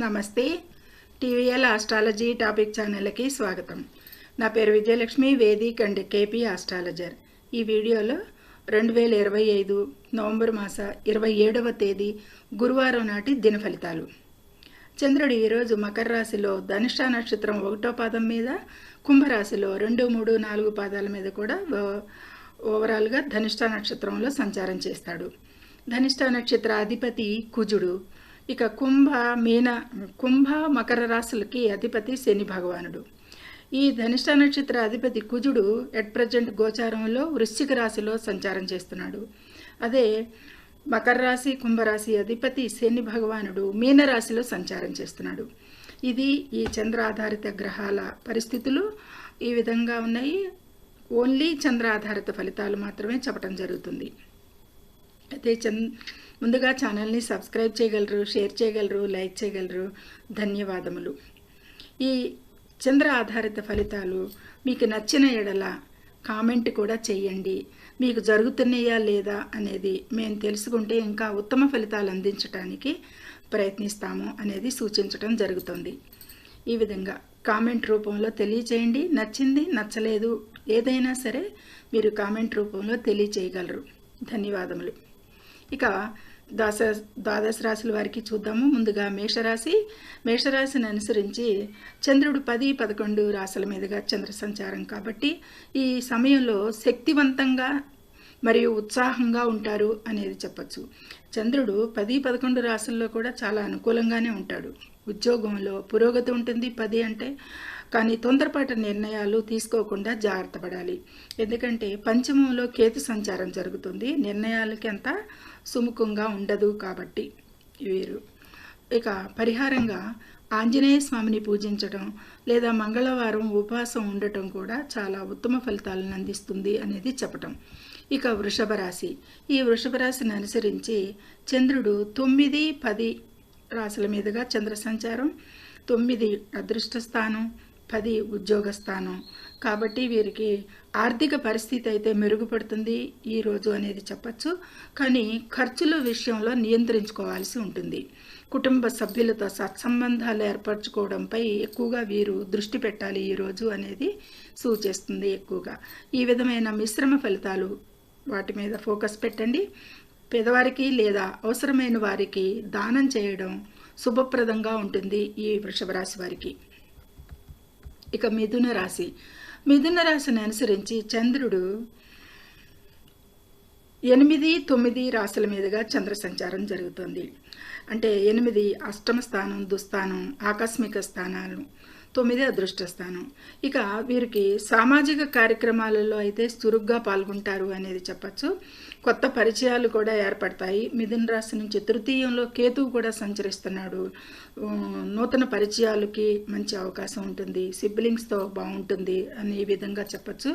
నమస్తే. TVL astrology topic ఛానల్కి స్వాగతం. నా పేరు Vijayalakshmi, Vedic and KP astrologer. ఈ వీడియోలో 2025 నవంబర్ మాస 27వ తేదీ గురువారం నాటి దిన ఫలితాలు. చంద్రుడు ఈరోజు మకర రాశిలో ధనిష్ట నక్షత్రం 1వ పాదం మీద, కుంభరాశిలో 2, 3, 4 పాదాల మీద కూడా ఓవరాల్గా ధనిష్ట నక్షత్రంలో సంచారం చేస్తాడు. ధనిష్ట నక్షత్ర అధిపతి కుజుడు. ఇక కుంభ మకర రాశులకి అధిపతి శని భగవానుడు. ఈ ధనిష్ట నక్షత్ర అధిపతి కుజుడు ఎట్ ప్రజెంట్ గోచారంలో వృశ్చిక రాశిలో సంచారం చేస్తున్నాడు. అదే మకర రాశి కుంభరాశి అధిపతి శని భగవానుడు మీనరాశిలో సంచారం చేస్తున్నాడు. ఇది ఈ చంద్ర ఆధారిత గ్రహాల పరిస్థితులు ఈ విధంగా ఉన్నాయి. ఓన్లీ చంద్ర ఆధారిత ఫలితాలు మాత్రమే చెప్పడం జరుగుతుంది. అయితే ముందుగా ఛానల్ని సబ్స్క్రైబ్ చేయగలరు, షేర్ చేయగలరు, లైక్ చేయగలరు. ధన్యవాదములు. ఈ చంద్ర ఆధారిత ఫలితాలు మీకు నచ్చిన ఎడల కామెంట్ కూడా చేయండి. మీకు జరుగుతున్నాయా లేదా అనేది మేము తెలుసుకుంటే ఇంకా ఉత్తమ ఫలితాలు అందించడానికి ప్రయత్నిస్తాము అనేది సూచించడం జరుగుతుంది. ఈ విధంగా కామెంట్ రూపంలో తెలియచేయండి. నచ్చింది, నచ్చలేదు ఏదైనా సరే మీరు కామెంట్ రూపంలో తెలియచేయగలరు. ధన్యవాదములు. ఇక ద్వాదశ రాశుల వారికి చూద్దాము. ముందుగా మేషరాశిని అనుసరించి చంద్రుడు 10, 11 రాశుల మీదుగా చంద్ర సంచారం కాబట్టి ఈ సమయంలో శక్తివంతంగా మరియు ఉత్సాహంగా ఉంటారు అనేది చెప్పచ్చు. చంద్రుడు 10, 11 రాశుల్లో కూడా చాలా అనుకూలంగానే ఉంటాడు. ఉద్యోగంలో పురోగతి ఉంటుంది 10 అంటే. కానీ తొందరపాటు నిర్ణయాలు తీసుకోకుండా జాగ్రత్త పడాలి. ఎందుకంటే పంచమంలో కేతు సంచారం జరుగుతుంది. నిర్ణయాలకి అంత సుముఖంగా ఉండదు కాబట్టి వీరు. ఇక పరిహారంగా ఆంజనేయ స్వామిని పూజించడం లేదా మంగళవారం ఉపవాసం ఉండటం కూడా చాలా ఉత్తమ ఫలితాలను అందిస్తుంది అనేది చెప్పటం. ఇక వృషభ రాశి. ఈ వృషభ రాశిని అనుసరించి చంద్రుడు 9, 10 రాశుల మీదుగా చంద్ర సంచారం. 9 అదృష్ట స్థానం, 10 ఉద్యోగ స్థానం కాబట్టి వీరికి ఆర్థిక పరిస్థితి అయితే మెరుగుపడుతుంది ఈరోజు అనేది చెప్పచ్చు. కానీ ఖర్చుల విషయంలో నియంత్రించుకోవాల్సి ఉంటుంది. కుటుంబ సభ్యులతో సత్సంబంధాలు ఏర్పరచుకోవడంపై ఎక్కువగా వీరు దృష్టి పెట్టాలి ఈరోజు అనేది సూచిస్తుంది. ఎక్కువగా ఈ విధమైన మిశ్రమ ఫలితాలు వాటి మీద ఫోకస్ పెట్టండి. పేదవారికి లేదా అవసరమైన వారికి దానం చేయడం శుభప్రదంగా ఉంటుంది ఈ వృషభ రాశి వారికి. ఇక మిథున రాశిని అనుసరించి చంద్రుడు 8, 9 రాశుల మీదుగా చంద్ర సంచారం జరుగుతుంది. అంటే 8 అష్టమ స్థానం, దుస్థానం, ఆకస్మిక స్థానాలు, 9 అదృష్ట స్థానం. ఇక వీరికి సామాజిక కార్యక్రమాలలో అయితే చురుగ్గా పాల్గొంటారు అనేది చెప్పచ్చు. కొత్త పరిచయాలు కూడా ఏర్పడతాయి. మిథున రాశి నుంచి తృతీయంలో కేతువు కూడా సంచరిస్తున్నాడు. నూతన పరిచయాలకి మంచి అవకాశం ఉంటుంది. సిబ్లింగ్స్తో బాగుంటుంది అని ఈ విధంగా చెప్పచ్చు.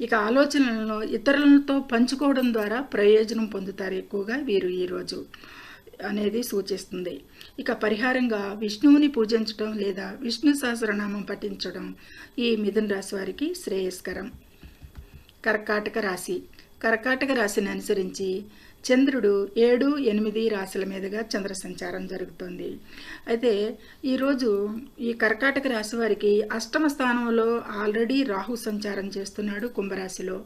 ఇక ఆలోచనలను ఇతరులతో పంచుకోవడం ద్వారా ప్రయోజనం పొందుతారు ఎక్కువగా వీరు ఈరోజు అనేది సూచిస్తుంది. ఇక పరిహారంగా విష్ణువుని పూజించడం లేదా విష్ణు సహస్రనామం పఠించడం ఈ మిథున రాశి వారికి శ్రేయస్కరం. కర్కాటక రాశిని అనుసరించి చంద్రుడు 7, 8 రాశుల మీదుగా చంద్ర సంచారం జరుగుతుంది. అయితే ఈరోజు ఈ కర్కాటక రాశి వారికి అష్టమ స్థానంలో ఆల్రెడీ రాహు సంచారం చేస్తున్నాడు కుంభరాశిలో.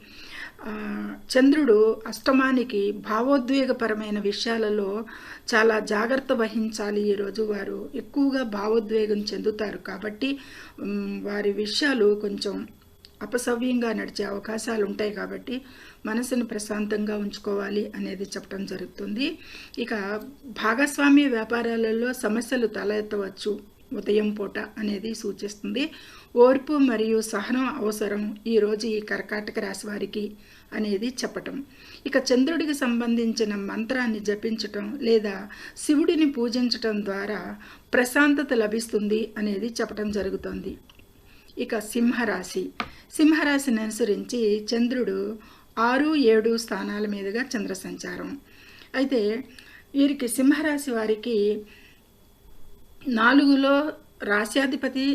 చంద్రుడు అష్టమానికి భావోద్వేగపరమైన విషయాలలో చాలా జాగ్రత్త వహించాలి. ఈరోజు వారు ఎక్కువగా భావోద్వేగం చెందుతారు కాబట్టి వారి విషయాలు కొంచెం అపసవ్యంగా నడిచే అవకాశాలు ఉంటాయి కాబట్టి మనసును ప్రశాంతంగా ఉంచుకోవాలి అనేది చెప్పడం జరుగుతుంది. ఇక భాగస్వామ్య వ్యాపారాలలో సమస్యలు తలెత్తవచ్చు ఉదయం పూట అనేది సూచిస్తుంది. ఓర్పు మరియు సహనం అవసరం ఈరోజు ఈ కర్కాటక రాశి వారికి అనేది చెప్పటం. ఇక చంద్రుడికి సంబంధించిన మంత్రాన్ని జపించటం లేదా శివుడిని పూజించటం ద్వారా ప్రశాంతత లభిస్తుంది అనేది చెప్పడం జరుగుతుంది. ఇక సింహరాశిని అనుసరించి చంద్రుడు 6, 7 స్థానాల మీదుగా చంద్ర సంచారం. అయితే వీరికి సింహరాశి వారికి 4లో రాశ్యాధిపతి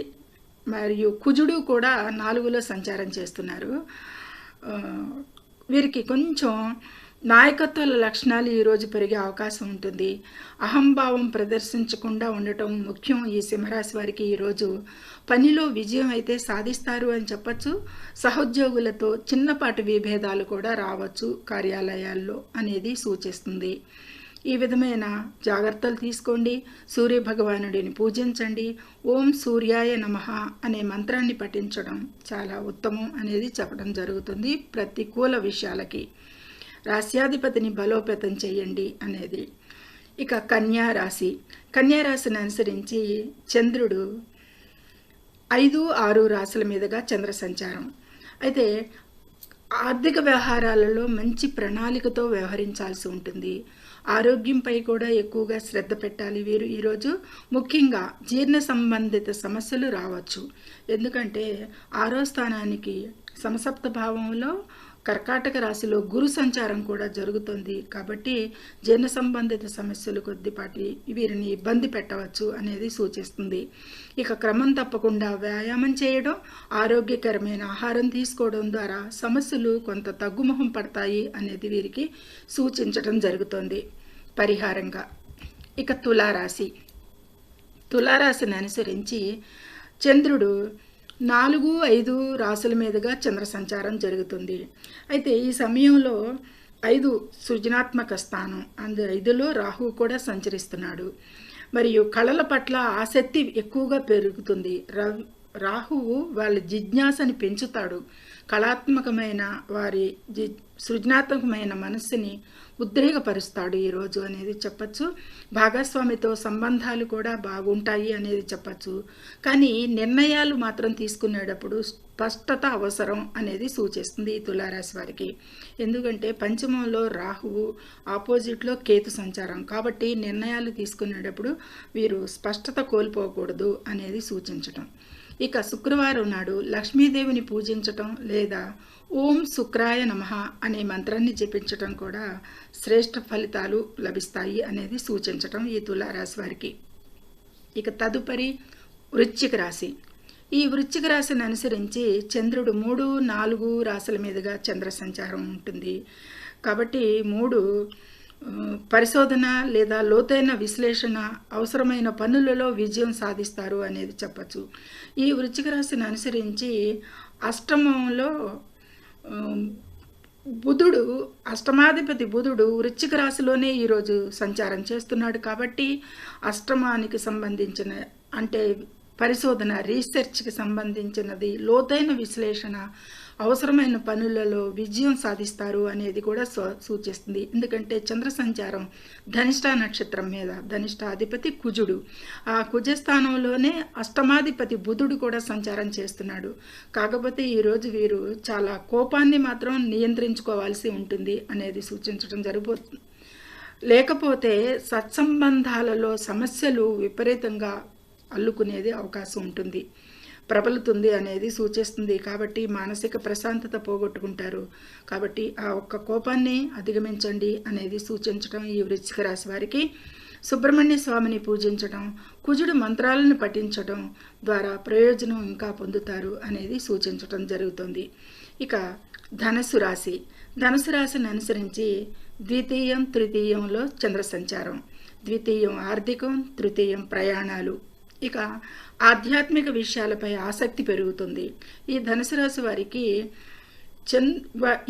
మరియు కుజుడు కూడా 4లో సంచారం చేస్తున్నారు. వీరికి కొంచెం నాయకత్వాల లక్షణాలు ఈరోజు పెరిగే అవకాశం ఉంటుంది. అహంభావం ప్రదర్శించకుండా ఉండటం ముఖ్యం. ఈ సింహరాశి వారికి ఈరోజు పనిలో విజయం అయితే సాధిస్తారు అని చెప్పచ్చు. సహోద్యోగులతో చిన్నపాటి విభేదాలు కూడా రావచ్చు కార్యాలయాల్లో అనేది సూచిస్తుంది. ఈ విధమైన జాగ్రత్తలు తీసుకోండి. సూర్య భగవానుడిని పూజించండి. ఓం సూర్యాయ నమః అనే మంత్రాన్ని పఠించడం చాలా ఉత్తమం అనేది చెప్పడం జరుగుతుంది. ప్రతికూల విషయాలకి రాశ్యాధిపతిని బలోపేతం చేయండి అనేది. ఇక కన్యా రాశిని అనుసరించి చంద్రుడు 5, 6 రాశుల మీదుగా చంద్ర సంచారం. అయితే ఆర్థిక వ్యవహారాలలో మంచి ప్రణాళికతో వ్యవహరించాల్సి ఉంటుంది. ఆరోగ్యంపై కూడా ఎక్కువగా శ్రద్ధ పెట్టాలి. వీరు ఈరోజు ముఖ్యంగా జీర్ణ సంబంధిత సమస్యలు రావచ్చు. ఎందుకంటే 6వ స్థానానికి సమసప్త భావంలో కర్కాటక రాశిలో గురు సంచారం కూడా జరుగుతుంది. కాబట్టి జీర్ణ సంబంధిత సమస్యలు కొద్దిపాటి వీరిని ఇబ్బంది పెట్టవచ్చు అనేది సూచిస్తుంది. ఇక క్రమం తప్పకుండా వ్యాయామం చేయడం, ఆరోగ్యకరమైన ఆహారం తీసుకోవడం ద్వారా సమస్యలు కొంత తగ్గుముఖం పడతాయి అనేది వీరికి సూచించడం జరుగుతుంది. పరిహారంగా ఇక తులారాశిని అనుసరించి చంద్రుడు 4, 5 రాశుల మీదుగా చంద్ర సంచారం జరుగుతుంది. అయితే ఈ సమయంలో 5 సృజనాత్మక స్థానం, 5లో రాహువు కూడా సంచరిస్తున్నాడు. మరియు కళల పట్ల ఆసక్తి ఎక్కువగా పెరుగుతుంది. రాహువు వాళ్ళ జిజ్ఞాసని పెంచుతాడు. కళాత్మకమైన వారి సృజనాత్మకమైన మనస్సుని ఉద్రేకపరుస్తాడు ఈరోజు అనేది చెప్పచ్చు. భాగస్వామితో సంబంధాలు కూడా బాగుంటాయి అనేది చెప్పచ్చు. కానీ నిర్ణయాలు మాత్రం తీసుకునేటప్పుడు స్పష్టత అవసరం అనేది సూచిస్తుంది ఈ తులారాశి వారికి. ఎందుకంటే పంచమంలో రాహువు, ఆపోజిట్లో కేతు సంచారం. కాబట్టి నిర్ణయాలు తీసుకునేటప్పుడు వీరు స్పష్టత కోల్పోకూడదు అనేది సూచించటం. ఇక శుక్రవారం నాడు లక్ష్మీదేవిని పూజించటం లేదా ఓం శుక్రాయ నమః అనే మంత్రాన్ని జపించటం కూడా శ్రేష్ఠ ఫలితాలు లభిస్తాయి అనేది సూచించటం ఈ తులారాశి వారికి. ఇక తదుపరి వృశ్చిక రాశి. ఈ వృశ్చిక రాశిని అనుసరించి చంద్రుడు 3, 4 రాశుల మీదుగా చంద్ర సంచారం ఉంటుంది. కాబట్టి 3 పరిశోధన లేదా లోతైన విశ్లేషణ, అవసరమైన పనులలో విజయం సాధిస్తారు అనేది చెప్పచ్చు. ఈ వృశ్చిక రాశిని అనుసరించి అష్టమంలో బుధుడు, అష్టమాధిపతి బుధుడు వృశ్చిక రాశిలోనే ఈరోజు సంచారం చేస్తున్నాడు. కాబట్టి అష్టమానికి సంబంధించిన అంటే పరిశోధన, రీసెర్చ్కి సంబంధించినది, లోతైన విశ్లేషణ, అవసరమైన పనులలో విజయం సాధిస్తారు అనేది కూడా సూచిస్తుంది. ఎందుకంటే చంద్ర సంచారం ధనిష్ట నక్షత్రం మీద, ధనిష్ట అధిపతి కుజుడు, ఆ కుజస్థానంలోనే అష్టమాధిపతి బుధుడు కూడా సంచారం చేస్తున్నాడు. కాకపోతే ఈరోజు వీరు చాలా కోపాన్ని మాత్రం నియంత్రించుకోవాల్సి ఉంటుంది అనేది సూచించడం జరుగుతుంది. లేకపోతే సత్సంబంధాలలో సమస్యలు విపరీతంగా అల్లుకునేది అవకాశం ఉంటుంది, ప్రబలుతుంది అనేది సూచిస్తుంది. కాబట్టి మానసిక ప్రశాంతత పోగొట్టుకుంటారు. కాబట్టి ఆ ఒక్క కోపాన్ని అధిగమించండి అనేది సూచించడం ఈ వృశ్చిక రాశి వారికి. సుబ్రహ్మణ్య స్వామిని పూజించడం, కుజుడు మంత్రాలను పఠించడం ద్వారా ప్రయోజనం ఇంకా పొందుతారు అనేది సూచించడం జరుగుతుంది. ఇక ధనుసు రాశిని అనుసరించి ద్వితీయం, తృతీయంలో చంద్ర సంచారం. ద్వితీయం ఆర్థికం, తృతీయం ప్రయాణాలు. ఇక ఆధ్యాత్మిక విషయాలపై ఆసక్తి పెరుగుతుంది. ఈ ధనుసు రాశి వారికి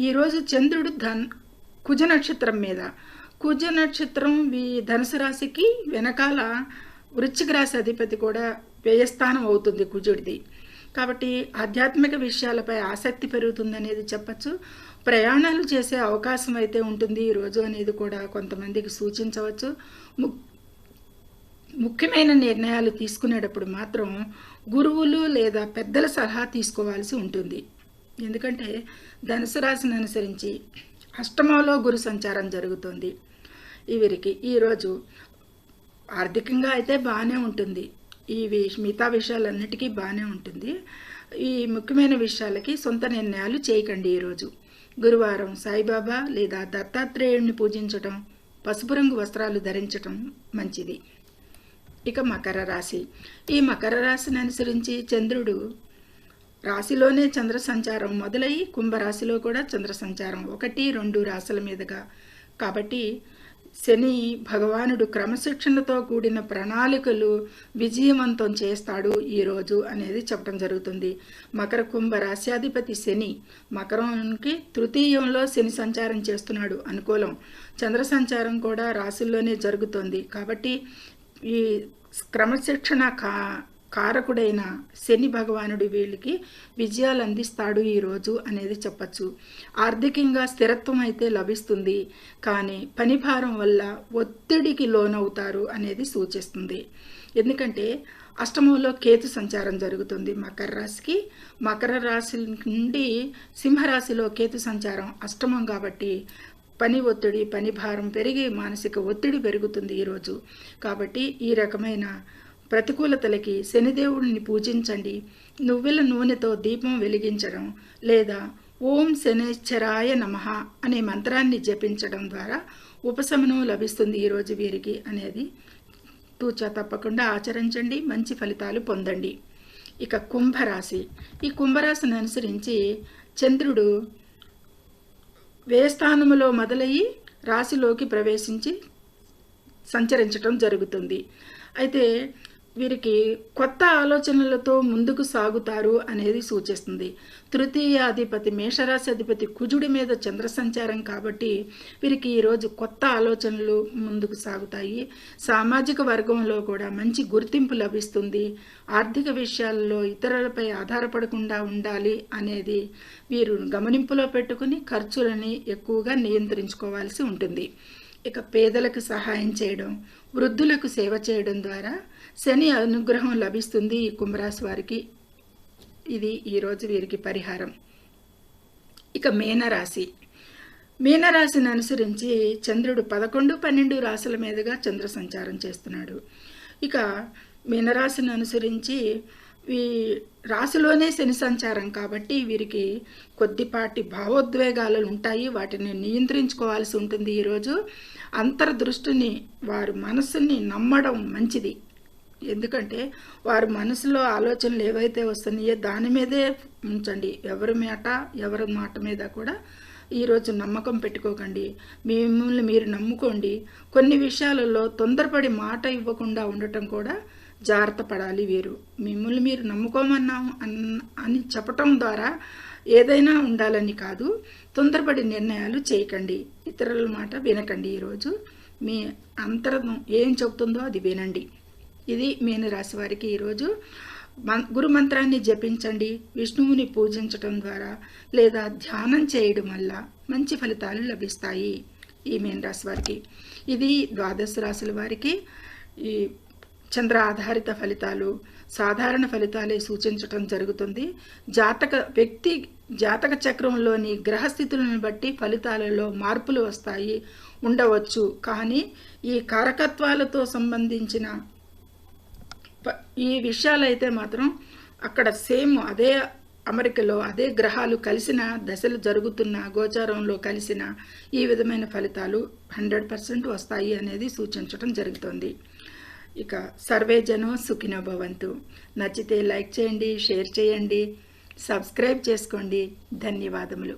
ఈరోజు చంద్రుడు కుజ నక్షత్రం మీద, కుజ నక్షత్రం ఈ ధనుసు రాశికి వెనకాల వృశ్చిక రాశి అధిపతి కూడా వ్యయస్థానం అవుతుంది కుజుడిది. కాబట్టి ఆధ్యాత్మిక విషయాలపై ఆసక్తి పెరుగుతుంది అనేది చెప్పచ్చు. ప్రయాణాలు చేసే అవకాశం అయితే ఉంటుంది ఈరోజు అనేది కూడా కొంతమందికి సూచించవచ్చు. ముఖ్యమైన నిర్ణయాలు తీసుకునేటప్పుడు మాత్రం గురువులు లేదా పెద్దల సలహా తీసుకోవాల్సి ఉంటుంది. ఎందుకంటే ధనుసు రాశిని అనుసరించి అష్టమంలో గురు సంచారం జరుగుతుంది. వీరికి ఈరోజు ఆర్థికంగా అయితే బాగానే ఉంటుంది. మిగతా విషయాలన్నిటికీ బాగానే ఉంటుంది. ఈ ముఖ్యమైన విషయాలకి సొంత నిర్ణయాలు చేయకండి. ఈరోజు గురువారం సాయిబాబా లేదా దత్తాత్రేయుడిని పూజించటం, పసుపు రంగు వస్త్రాలు ధరించటం మంచిది. ఇక మకర రాశి. ఈ మకర రాశిని అనుసరించి చంద్రుడు రాశిలోనే చంద్ర సంచారం మొదలయ్యి కుంభరాశిలో కూడా చంద్ర సంచారం 1, 2 రాశుల మీదుగా. కాబట్టి శని భగవానుడు క్రమశిక్షణతో కూడిన ప్రణాళికలు విజయవంతం చేస్తాడు ఈరోజు అనేది చెప్పడం జరుగుతుంది. మకర కుంభ రాశ్యాధిపతి శని మకరంకి తృతీయంలో శని సంచారం చేస్తున్నాడు, అనుకూలం. చంద్ర సంచారం కూడా రాశుల్లోనే జరుగుతుంది. కాబట్టి ఈ క్రమశిక్షణ కారకుడైన శని భగవానుడు వీళ్ళకి విజయాలు అందిస్తాడు ఈరోజు అనేది చెప్పచ్చు. ఆర్థికంగా స్థిరత్వం అయితే లభిస్తుంది, కానీ పని భారం వల్ల ఒత్తిడికి లోనవుతారు అనేది సూచిస్తుంది. ఎందుకంటే అష్టమంలో కేతు సంచారం జరుగుతుంది మకర రాశికి. మకర రాశి నుండి సింహరాశిలో కేతు సంచారం అష్టమం కాబట్టి పని ఒత్తిడి, పని భారం పెరిగి మానసిక ఒత్తిడి పెరుగుతుంది ఈరోజు. కాబట్టి ఈ రకమైన ప్రతికూలతలకి శనిదేవుడిని పూజించండి. నువ్వుల నూనెతో దీపం వెలిగించడం లేదా ఓం శనేశ్వరాయ నమః అనే మంత్రాన్ని జపించడం ద్వారా ఉపశమనం లభిస్తుంది ఈరోజు వీరికి అనేది తూచా తప్పకుండా ఆచరించండి, మంచి ఫలితాలు పొందండి. ఇక కుంభరాశి. ఈ కుంభరాశిని అనుసరించి చంద్రుడు వ్యయస్థానములో మొదలయ్యి రాశిలోకి ప్రవేశించి సంచరించడం జరుగుతుంది. అయితే వీరికి కొత్త ఆలోచనలతో ముందుకు సాగుతారు అనేది సూచిస్తుంది. తృతీయాధిపతి మేషరాశి అధిపతి కుజుడి మీద చంద్ర సంచారం కాబట్టి వీరికి ఈరోజు కొత్త ఆలోచనలు ముందుకు సాగుతాయి. సామాజిక వర్గంలో కూడా మంచి గుర్తింపు లభిస్తుంది. ఆర్థిక విషయాల్లో ఇతరులపై ఆధారపడకుండా ఉండాలి అనేది వీరు గమనింపులో పెట్టుకుని ఖర్చులని ఎక్కువగా నియంత్రించుకోవాల్సి ఉంటుంది. ఇక పేదలకు సహాయం చేయడం, వృద్ధులకు సేవ చేయడం ద్వారా శని అనుగ్రహం లభిస్తుంది ఈ కుంభరాశి వారికి. ఇది ఈరోజు వీరికి పరిహారం. ఇక మీనరాశి. మీనరాశిని అనుసరించి చంద్రుడు 11, 12 రాశుల మీదుగా చంద్ర సంచారం చేస్తున్నాడు. ఇక మీనరాశిని అనుసరించి ఈ రాశిలోనే శని సంచారం కాబట్టి వీరికి కొద్దిపాటి భావోద్వేగాలు ఉంటాయి, వాటిని నియంత్రించుకోవాల్సి ఉంటుంది ఈరోజు. అంతర్దృష్టిని, వారి మనసుని నమ్మడం మంచిది. ఎందుకంటే వారి మనసులో ఆలోచనలు ఏవైతే వస్తున్నాయో దాని మీదే ఉంచండి. ఎవరి మాట మీద కూడా ఈరోజు నమ్మకం పెట్టుకోకండి. మిమ్మల్ని మీరు నమ్ముకోండి. కొన్ని విషయాలలో తొందరపడి మాట ఇవ్వకుండా ఉండటం కూడా జాగ్రత్త పడాలి. వీరు మిమ్మల్ని మీరు నమ్ముకోమన్నాం అని చెప్పటం ద్వారా ఏదైనా ఉండాలని కాదు, తొందరపడి నిర్ణయాలు చేయకండి, ఇతరుల మాట వినకండి. ఈరోజు మీ అంతరం ఏం చెబుతుందో అది వినండి. ఇది మీనరాశి వారికి ఈరోజు. గురు మంత్రాన్ని జపించండి, విష్ణువుని పూజించటం ద్వారా లేదా ధ్యానం చేయడం వల్ల మంచి ఫలితాలు లభిస్తాయి ఈ మీనరాశి వారికి. ఇది ద్వాదశ రాశుల వారికి ఈ చంద్ర ఆధారిత ఫలితాలు, సాధారణ ఫలితాలే సూచించటం జరుగుతుంది. జాతక చక్రంలోని గ్రహస్థితులను బట్టి ఫలితాలలో మార్పులు వస్తాయి, ఉండవచ్చు. కానీ ఈ కారకత్వాలతో సంబంధించిన ఈ విషయాలైతే మాత్రం అక్కడ సేమ్ అదే అమెరికాలో అదే గ్రహాలు కలిసిన దశలు జరుగుతున్న గోచారంలో కలిసిన ఈ విధమైన ఫలితాలు 100% వస్తాయి అనేది సూచించడం జరుగుతుంది. ఇక సర్వే జనం సుఖినో భవంతు. నచ్చితే లైక్ చేయండి, షేర్ చేయండి, సబ్స్క్రైబ్ చేసుకోండి. ధన్యవాదములు.